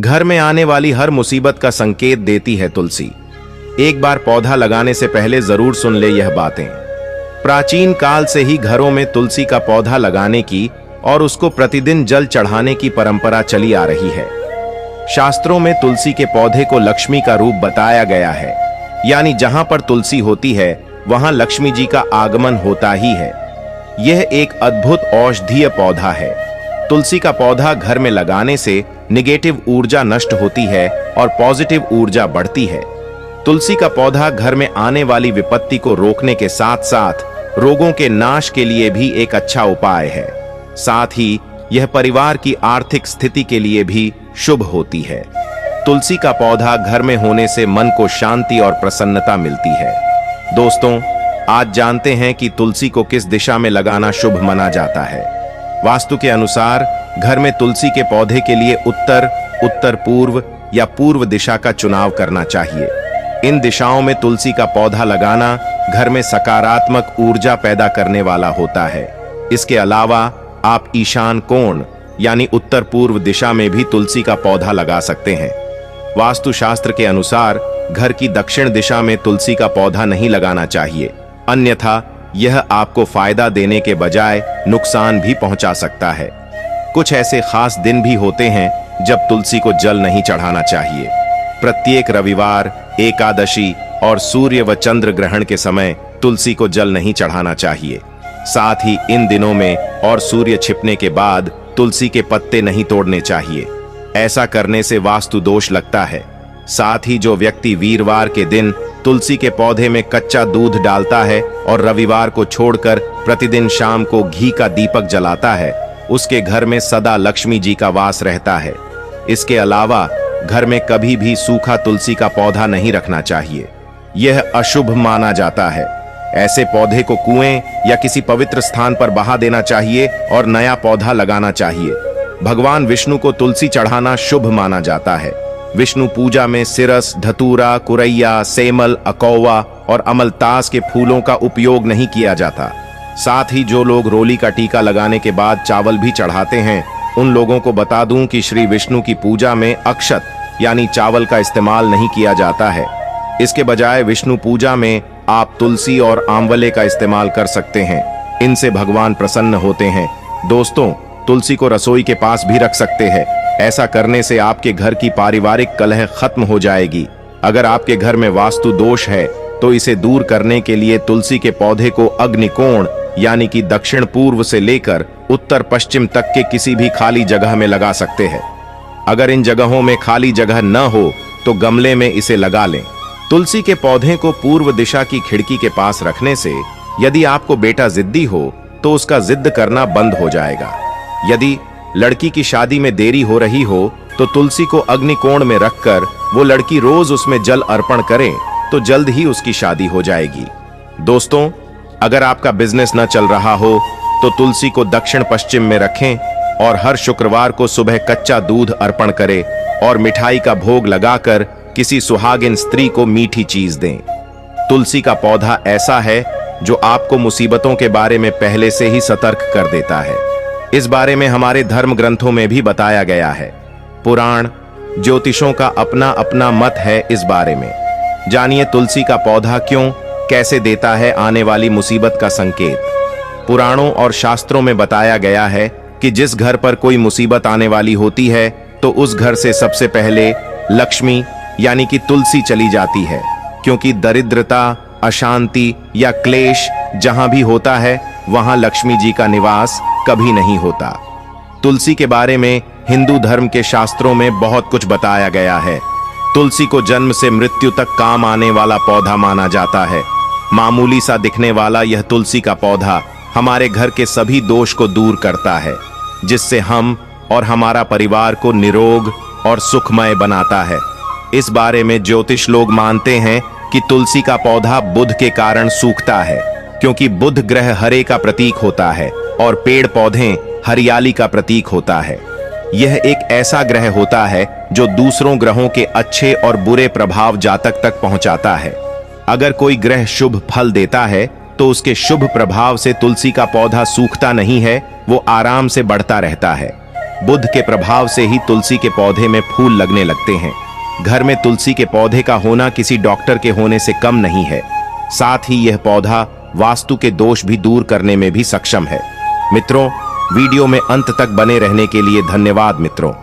घर में आने वाली हर मुसीबत का संकेत देती है तुलसी। एक बार पौधा लगाने से पहले जरूर सुन ले यह बातें। प्राचीन काल से ही घरों में तुलसी का पौधा लगाने की और उसको प्रतिदिन जल चढ़ाने की परंपरा चली आ रही है। शास्त्रों में तुलसी के पौधे को लक्ष्मी का रूप बताया गया है, यानी जहां पर तुलसी होती है वहां लक्ष्मी जी का आगमन होता ही है। यह एक अद्भुत औषधीय पौधा है। तुलसी का पौधा घर में लगाने से निगेटिव ऊर्जा नष्ट होती है और पॉजिटिव ऊर्जा बढ़ती है। तुलसी का पौधा घर में आने वाली विपत्ति को रोकने के साथ साथ रोगों के नाश के लिए भी एक अच्छा उपाय है। साथ ही यह परिवार की आर्थिक स्थिति के लिए भी शुभ होती है। तुलसी का पौधा घर में होने से मन को शांति और प्रसन्नता मिलती है। दोस्तों, आज जानते हैं कि तुलसी को किस दिशा में लगाना शुभ माना जाता है। वास्तु के अनुसार घर में तुलसी के पौधे के लिए उत्तर, उत्तर पूर्व या पूर्व दिशा का चुनाव करना चाहिए। इन दिशाओं में तुलसी का पौधा लगाना घर में सकारात्मक ऊर्जा पैदा करने वाला होता है। इसके अलावा आप ईशान कोण यानी उत्तर पूर्व दिशा में भी तुलसी का पौधा लगा सकते हैं। वास्तुशास्त्र के अनुसार घर की दक्षिण दिशा में तुलसी का पौधा नहीं लगाना चाहिए, अन्यथा यह आपको फायदा देने के बजाय नुकसान भी पहुंचा सकता है। कुछ ऐसे खास दिन भी होते हैं जब तुलसी को जल नहीं चढ़ाना चाहिए। प्रत्येक रविवार, एकादशी और सूर्य व चंद्र ग्रहण के समय तुलसी को जल नहीं चढ़ाना चाहिए। साथ ही इन दिनों में और सूर्य छिपने के बाद तुलसी के पत्ते नहीं तोड़ने चाहिए। ऐसा करने से वास्तु दोष लगता है। साथ ही जो व्यक्ति वीरवार के दिन तुलसी के पौधे में कच्चा दूध डालता है और रविवार को छोड़कर प्रतिदिन शाम को घी का दीपक जलाता है, उसके घर में सदा लक्ष्मी जी का वास रहता है। इसके अलावा घर में कभी भी सूखा तुलसी का पौधा नहीं रखना चाहिए, यह अशुभ माना जाता है। ऐसे पौधे को कुएं या किसी पवित्र स्थान पर बहा देना चाहिए और नया पौधा लगाना चाहिए। भगवान विष्णु को तुलसी चढ़ाना शुभ माना जाता है। विष्णु पूजा में सिरस, धतूरा, कुरैया, सेमल, अकौवा और अमलतास के फूलों का उपयोग नहीं किया जाता। साथ ही जो लोग रोली का टीका लगाने के बाद चावल भी चढ़ाते हैं, उन लोगों को बता दूं कि श्री विष्णु की पूजा में अक्षत यानी चावल का इस्तेमाल नहीं किया जाता है। इसके बजाय विष्णु पूजा में आप तुलसी और आंवले का इस्तेमाल कर सकते हैं। इनसे भगवान प्रसन्न होते हैं। दोस्तों, तुलसी को रसोई के पास भी रख सकते हैं। ऐसा करने से आपके घर की पारिवारिक कलह खत्म हो जाएगी। अगर आपके घर में वास्तु दोष है तो इसे दूर करने के लिए तुलसी के पौधे को अग्निकोण यानी कि दक्षिण पूर्व से लेकर उत्तर पश्चिम तक के किसी भी खाली जगह में लगा सकते हैं। अगर इन जगहों में खाली जगह न हो तो गमले में इसे लगा लें। तुलसी के पौधे को पूर्व दिशा की खिड़की के पास रखने से यदि आपको बेटा जिद्दी हो तो उसका जिद करना बंद हो जाएगा। यदि लड़की की शादी में देरी हो रही हो तो तुलसी को अग्निकोण में रखकर वो लड़की रोज उसमें जल अर्पण करे तो जल्द ही उसकी शादी हो जाएगी। दोस्तों, अगर आपका बिजनेस न चल रहा हो तो तुलसी को दक्षिण पश्चिम में रखें और हर शुक्रवार को सुबह कच्चा दूध अर्पण करें और मिठाई का भोग लगाकर किसी सुहागिन स्त्री को मीठी चीज दें। तुलसी का पौधा ऐसा है जो आपको मुसीबतों के बारे में पहले से ही सतर्क कर देता है। इस बारे में हमारे धर्म ग्रंथों में भी बताया गया है। पुराण, ज्योतिषों का अपना अपना मत है इस बारे में। जानिए तुलसी का पौधा क्यों, कैसे देता है आने वाली मुसीबत का संकेत। पुराणों और शास्त्रों में बताया गया है कि जिस घर पर कोई मुसीबत आने वाली होती है तो उस घर से सबसे पहले लक्ष्मी यानी कि तुलसी चली जाती है, क्योंकि दरिद्रता, अशांति या क्लेश जहां भी होता है वहां लक्ष्मी जी का निवास कभी नहीं होता। तुलसी के बारे में हिंदू धर्म के शास्त्रों में बहुत कुछ बताया गया है। तुलसी को जन्म से मृत्यु तक काम आने वाला पौधा माना जाता है। मामूली सा दिखने वाला यह तुलसी का पौधा हमारे घर के सभी दोष को दूर करता है, जिससे हम और हमारा परिवार को निरोग और सुखमय बनाता है। इस बारे में ज्योतिष लोग मानते हैं कि तुलसी का पौधा बुध के कारण सूखता है, क्योंकि बुध ग्रह हरे का प्रतीक होता है और पेड़ पौधे हरियाली का प्रतीक होता है। यह एक ऐसा ग्रह होता है जो दूसरों ग्रहों के अच्छे और बुरे प्रभाव जातक तक पहुंचाता है। अगर कोई ग्रह शुभ फल देता है तो उसके शुभ प्रभाव से तुलसी का पौधा सूखता नहीं है, वो आराम से बढ़ता रहता है। बुध के प्रभाव से ही तुलसी के पौधे में फूल लगने लगते हैं। घर में तुलसी के पौधे का होना किसी डॉक्टर के होने से कम नहीं है। साथ ही यह पौधा वास्तु के दोष भी दूर करने में भी सक्षम है। मित्रों, वीडियो में अंत तक बने रहने के लिए धन्यवाद मित्रों।